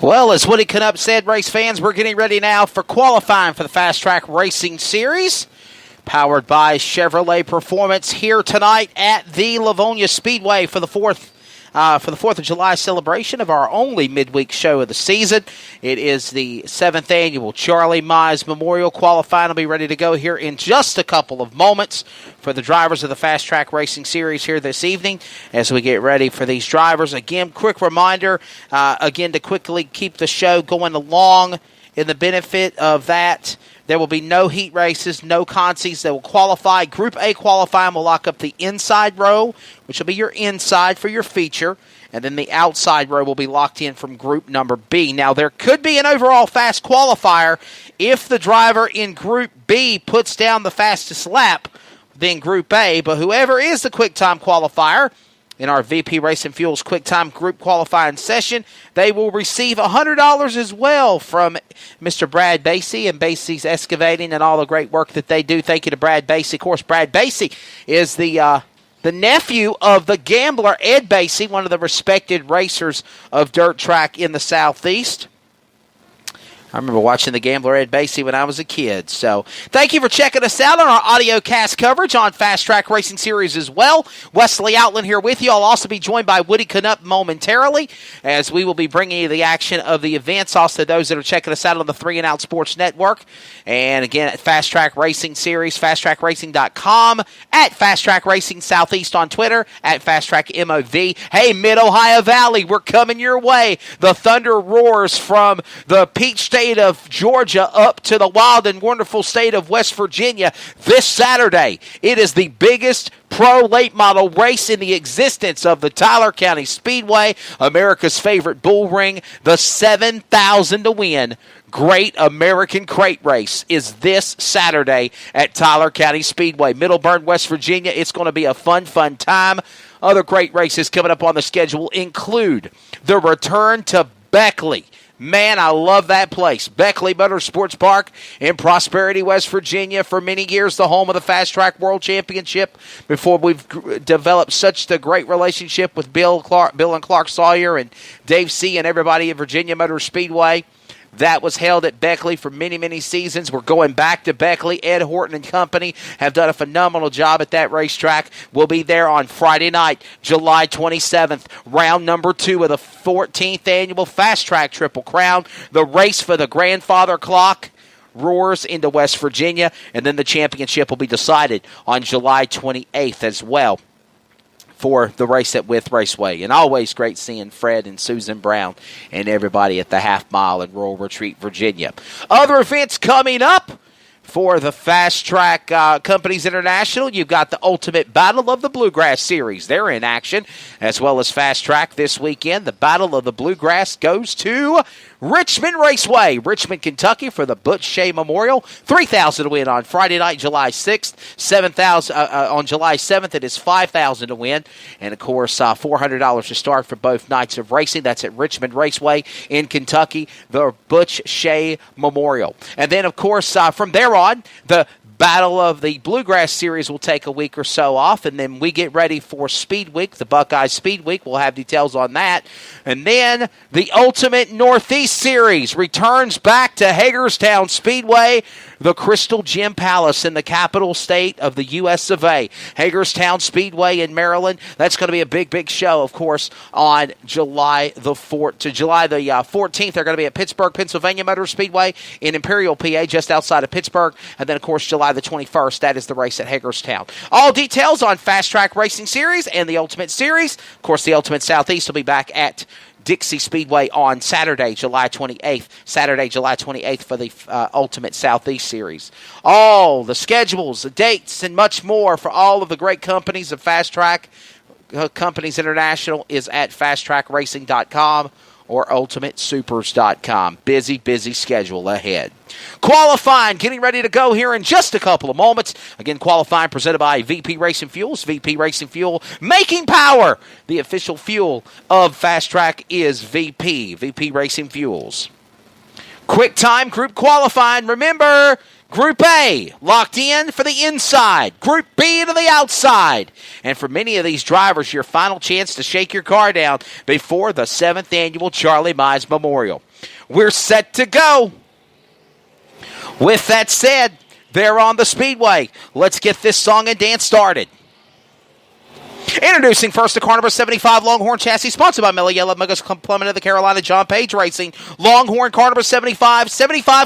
Well, as Woody Knupp said, race fans, we're getting ready now for qualifying for the Fast Track Racing Series, powered by Chevrolet Performance, here tonight at the Lavonia Speedway for the 4th of July celebration of our only midweek show of the season. It is the 7th annual Charlie Mize Memorial. Qualifying will be ready to go here in just a couple of moments for the drivers of the Fast Track Racing Series here this evening as we get ready for these drivers. Again, quick reminder, to quickly keep the show going along in the benefit of that. There will be no heat races, no consies that will qualify. Group A qualifying will lock up the inside row, which will be your inside for your feature, and then the outside row will be locked in from Group number B. Now, there could be an overall fast qualifier if the driver in Group B puts down the fastest lap than Group A, but whoever is the quick time qualifier in our VP Racing Fuels Quick Time Group qualifying session, they will receive $100 as well from Mr. Brad Basie and Basie's Excavating and all the great work that they do. Thank you to Brad Basie. Of course, Brad Basie is the nephew of the gambler Ed Basie, one of the respected racers of dirt track in the Southeast. I remember watching the gambler Ed Basie when I was a kid. So thank you for checking us out on our Audiocast coverage on Fast Track Racing Series as well. Wesley Outland here with you. I'll also be joined by Woody Knupp momentarily as we will be bringing you the action of the events. Also those that are checking us out on the 3 and Out Sports Network. And again, at Fast Track Racing Series, fasttrackracing.com, at Fast Track Racing Southeast on Twitter, at Fast Track MOV. Hey, Mid-Ohio Valley, we're coming your way. The Thunder roars from the Peach State of Georgia up to the wild and wonderful state of West Virginia this Saturday. It is the biggest pro late model race in the existence of the Tyler County Speedway, America's favorite bull ring. The 7,000 to win Great American Crate Race is this Saturday at Tyler County Speedway, Middleburn, West Virginia. It's going to be a fun time. Other great races coming up on the schedule include the return to Beckley. Man, I love that place. Beckley Motorsports Park in Prosperity, West Virginia. For many years, the home of the Fast Track World Championship before we've developed such a great relationship with Bill and Clark Sawyer and Dave C. and everybody at Virginia Motor Speedway. That was held at Beckley for many seasons. We're going back to Beckley. Ed Horton and company have done a phenomenal job at that racetrack. We'll be there on Friday night, July 27th, round number 2 of the 14th annual Fast Track Triple Crown. The race for the grandfather clock roars into West Virginia, and then the championship will be decided on July 28th as well for the race at Wythe Raceway. And always great seeing Fred and Susan Brown and everybody at the half mile in Rural Retreat, Virginia. Other events coming up for the Fast Track Companies International. You've got the Ultimate Battle of the Bluegrass Series. They're in action, as well as Fast Track this weekend. The Battle of the Bluegrass goes to Richmond Raceway, Richmond, Kentucky, for the Butch Shea Memorial. $3,000 to win on Friday night, July 6th. $7,000 on July 7th. It is $5,000 to win, and of course, $400 to start for both nights of racing. That's at Richmond Raceway in Kentucky, the Butch Shea Memorial. And then, of course, from there on, the Battle of the Bluegrass Series will take a week or so off, and then we get ready for Speed Week, the Buckeye Speed Week. We'll have details on that. And then the Ultimate Northeast Series returns back to Hagerstown Speedway, the Crystal Gem Palace in the capital state of the U.S. of A. Hagerstown Speedway in Maryland. That's going to be a big show, of course, on July the 14th. They're going to be at Pittsburgh, Pennsylvania Motor Speedway in Imperial, PA, just outside of Pittsburgh. And then, of course, July the 21st, that is the race at Hagerstown. All details on Fast Track Racing Series and the Ultimate Series. Of course, the Ultimate Southeast will be back at Dixie Speedway on Saturday, July 28th. Saturday, July 28th for the Ultimate Southeast Series. All the schedules, the dates, and much more for all of the great companies of Fast Track Companies International is at fasttrackracing.com or ultimatesupers.com. Busy schedule ahead. Qualifying, getting ready to go here in just a couple of moments. Again, qualifying presented by VP Racing Fuels. VP Racing Fuel, making power. The official fuel of Fast Track is VP Racing Fuels. Quick time group qualifying. Remember, Group A, locked in for the inside. Group B to the outside. And for many of these drivers, your final chance to shake your car down before the 7th annual Charlie Mize Memorial. We're set to go. With that said, they're on the Speedway. Let's get this song and dance started. Introducing first the car number 75 Longhorn chassis, sponsored by Mellow Yellow Megas Complement of the Carolina John Page Racing. Longhorn car number 75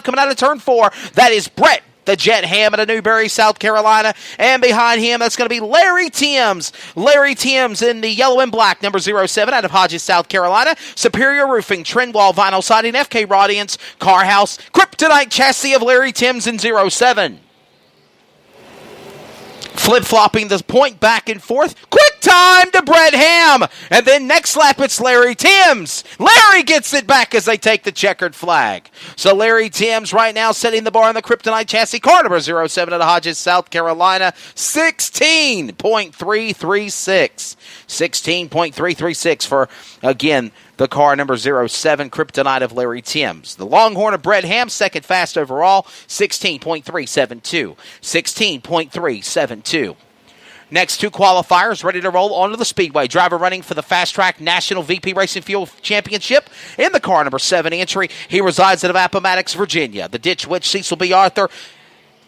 coming out of turn 4. That is Brett the Jet Ham out of Newberry, South Carolina. And behind him, that's going to be Larry Timms. Larry Timms in the yellow and black, number 07 out of Hodges, South Carolina. Superior Roofing, Trendwall Vinyl Siding, FK Radiance, Car House, Kryptonite Chassis of Larry Timms in 07. Flip-flopping the point back and forth. Quick time to Brett Ham. And then next lap, it's Larry Timms. Larry gets it back as they take the checkered flag. So Larry Timms right now setting the bar on the Kryptonite chassis. Car number 07 at Hodges, South Carolina. 16.336. 16.336 for, again, the car number 07, Kryptonite of Larry Timms. The Longhorn of Brett Ham, second fast overall, 16.372. 16.372. Next two qualifiers ready to roll onto the Speedway. Driver running for the FASTRAK National VP Racing Fuel Championship in the car number 7 entry. He resides out of Appomattox, Virginia. The Ditch Witch Cecil B. Arthur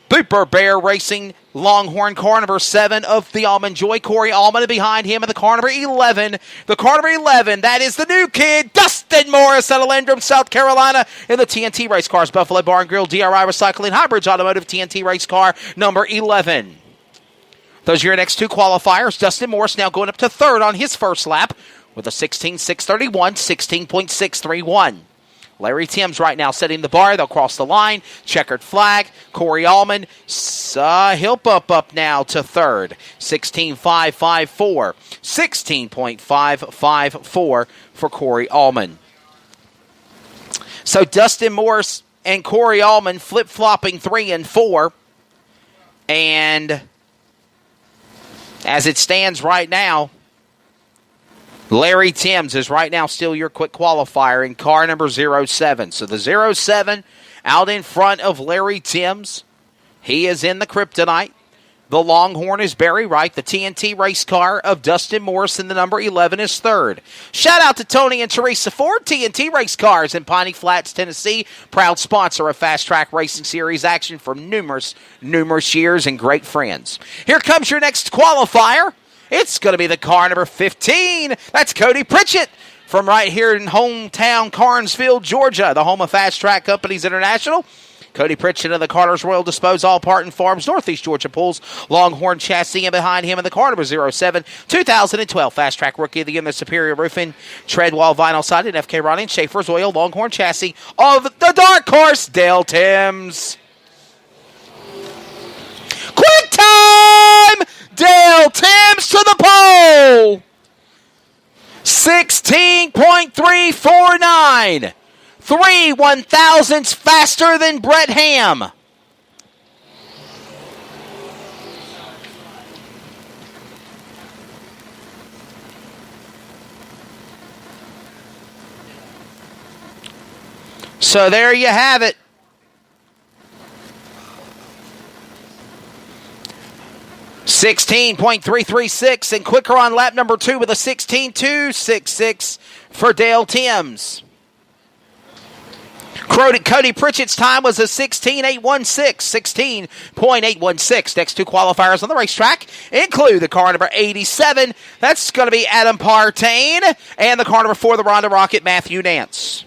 Booper Bear Racing Longhorn car number 7 of the Almond Joy. Corey Allman behind him in the car number 11. The car number 11, that is the new kid, Dustin Morris out of Landrum, South Carolina in the TNT Race Cars. Buffalo Bar and Grill, DRI Recycling, Hybrids Automotive, TNT Race Car number 11. Those are your next two qualifiers. Dustin Morris now going up to third on his first lap with a 16.631, 16.631. Larry Timms right now setting the bar. They'll cross the line. Checkered flag. Corey Allman. He'll bump up now to third. 16.554. 16.554 for Corey Allman. So Dustin Morris and Corey Allman flip-flopping 3 and 4. And as it stands right now, Larry Timms is right now still your quick qualifier in car number 07. So the 07 out in front of Larry Timms. He is in the Kryptonite. The Longhorn is Barry Wright. The TNT race car of Dustin Morris in the number 11 is third. Shout out to Tony and Teresa Ford, TNT Race Cars in Piney Flats, Tennessee. Proud sponsor of Fast Track Racing Series action for numerous years and great friends. Here comes your next qualifier. It's going to be the car number 15. That's Cody Pritchett from right here in hometown Carnesville, Georgia, the home of Fast Track Companies International. Cody Pritchett of the Carter's Royal Disposal, Parton Farms, Northeast Georgia Pools, Longhorn Chassis, and behind him in the car number 07, 2012 Fast Track Rookie of the Year, the Superior Roofing, Treadwall Vinyl Sided, FK Ronnie, Schaefer's Oil, Longhorn Chassis of the Dark Horse, Dale Timms. Quick time! Dale Timms to the pole! 16.349. 3 1,000ths faster than Brett Ham. So there you have it. $16.336 and quicker on lap number 2 with a 16.266 for Dale Timms. Cody Pritchett's time was a 16.816. 16.816. Next two qualifiers on the racetrack include the car number 87. That's going to be Adam Partain. And the car number 4, the Ronda Rocket, Matthew Nance.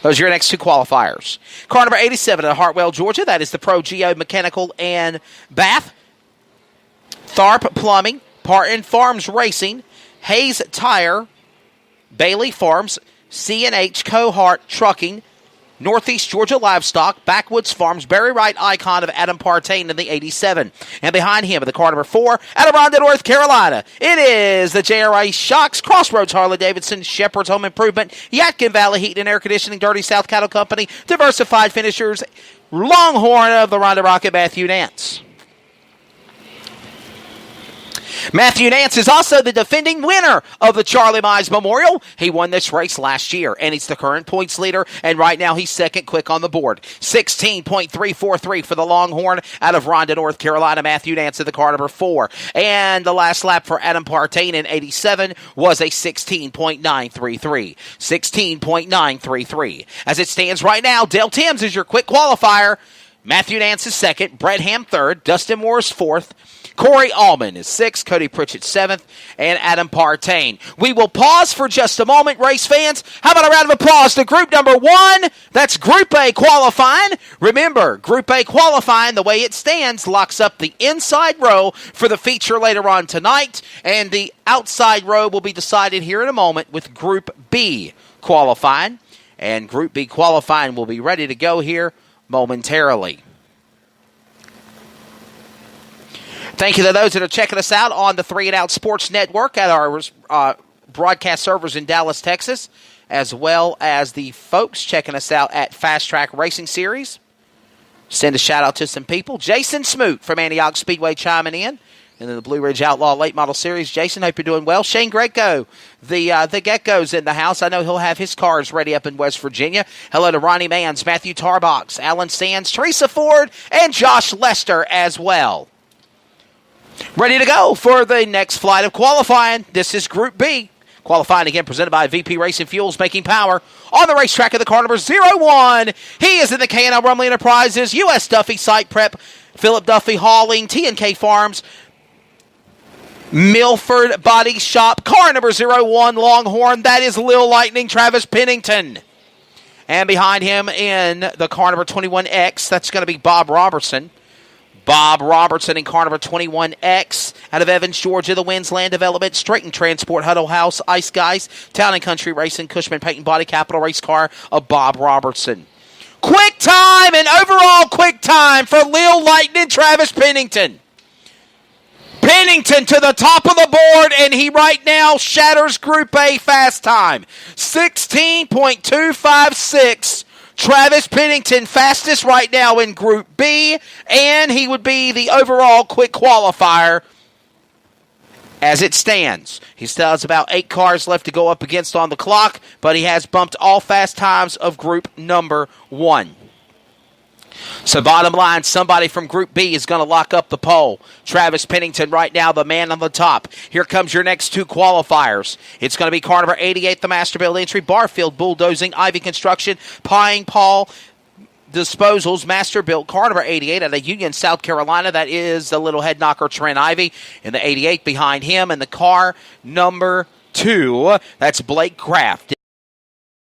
Those are your next two qualifiers. Car number 87 at Hartwell, Georgia. That is the Pro Geo Mechanical and Bath. Tharp Plumbing, Parton Farms Racing, Hayes Tire, Bailey Farms, C&H Cohart Trucking, Northeast Georgia Livestock, Backwoods Farms, Barry Wright icon of Adam Partain in the 87. And behind him, in the car number 4, out of Rhonda, North Carolina, it is the JRA Shocks, Crossroads Harley-Davidson, Shepherd's Home Improvement, Yadkin Valley Heating and Air Conditioning, Dirty South Cattle Company, Diversified Finishers, Longhorn of the Ronda Rocket, Matthew Nance. Matthew Nance is also the defending winner of the Charlie Mize Memorial. He won this race last year, and he's the current points leader, and right now he's second quick on the board. 16.343 for the Longhorn out of Rhonda, North Carolina. Matthew Nance in the car number 4. And the last lap for Adam Partain in 87 was a 16.933. 16.933. As it stands right now, Dale Timms is your quick qualifier. Matthew Nance is second, Brett Ham third, Dustin Morris fourth, Corey Allman is sixth, Cody Pritchett seventh, and Adam Partain. We will pause for just a moment, race fans. How about a round of applause to group number 1? That's Group A qualifying. Remember, Group A qualifying, the way it stands, locks up the inside row for the feature later on tonight, and the outside row will be decided here in a moment with Group B qualifying. And Group B qualifying will be ready to go here momentarily. Thank you to those that are checking us out on the 3 and Out Sports Network at our broadcast servers in Dallas, Texas, as well as the folks checking us out at FASTRAK Racing Series. Send a shout out to some people. Jason Smoot from Antioch Speedway chiming in. And then the Blue Ridge Outlaw Late Model Series. Jason, hope you're doing well. Shane Greco, the Gecko's in the house. I know he'll have his cars ready up in West Virginia. Hello to Ronnie Manns, Matthew Tarbox, Alan Sands, Teresa Ford, and Josh Lester as well. Ready to go for the next flight of qualifying. This is Group B. Qualifying again presented by VP Racing Fuels, making power on the racetrack of the car number 01. He is in the K&L Rumley Enterprises, U.S. Duffy Site Prep, Philip Duffy Hauling, T&K Farms, Milford Body Shop, car number 01, Longhorn. That is Lil Lightning, Travis Pennington. And behind him in the car number 21X, that's going to be Bob Robertson. Bob Robertson in car number 21X out of Evans, Georgia. The Winds Land Development, Straighten Transport, Huddle House, Ice Guys, Town and Country Racing, Cushman Paint and Body, Capital Race Car of Bob Robertson. Quick time and overall quick time for Lil Lightning, Travis Pennington. Pennington to the top of the board, and he right now shatters Group A fast time. 16.256. Travis Pennington fastest right now in Group B, and he would be the overall quick qualifier as it stands. He still has about 8 cars left to go up against on the clock, but he has bumped all fast times of Group number 1. So bottom line, somebody from Group B is going to lock up the pole. Travis Pennington right now, the man on the top. Here comes your next 2 qualifiers. It's going to be car number 88, the Masterbuilt Entry, Barfield Bulldozing, Ivy Construction, Pine Paul Disposals, Masterbuilt, car number 88 out of Union, South Carolina. That is the little head knocker, Trent Ivy, in the 88 behind him. And the car number 2, that's Blake Kraft.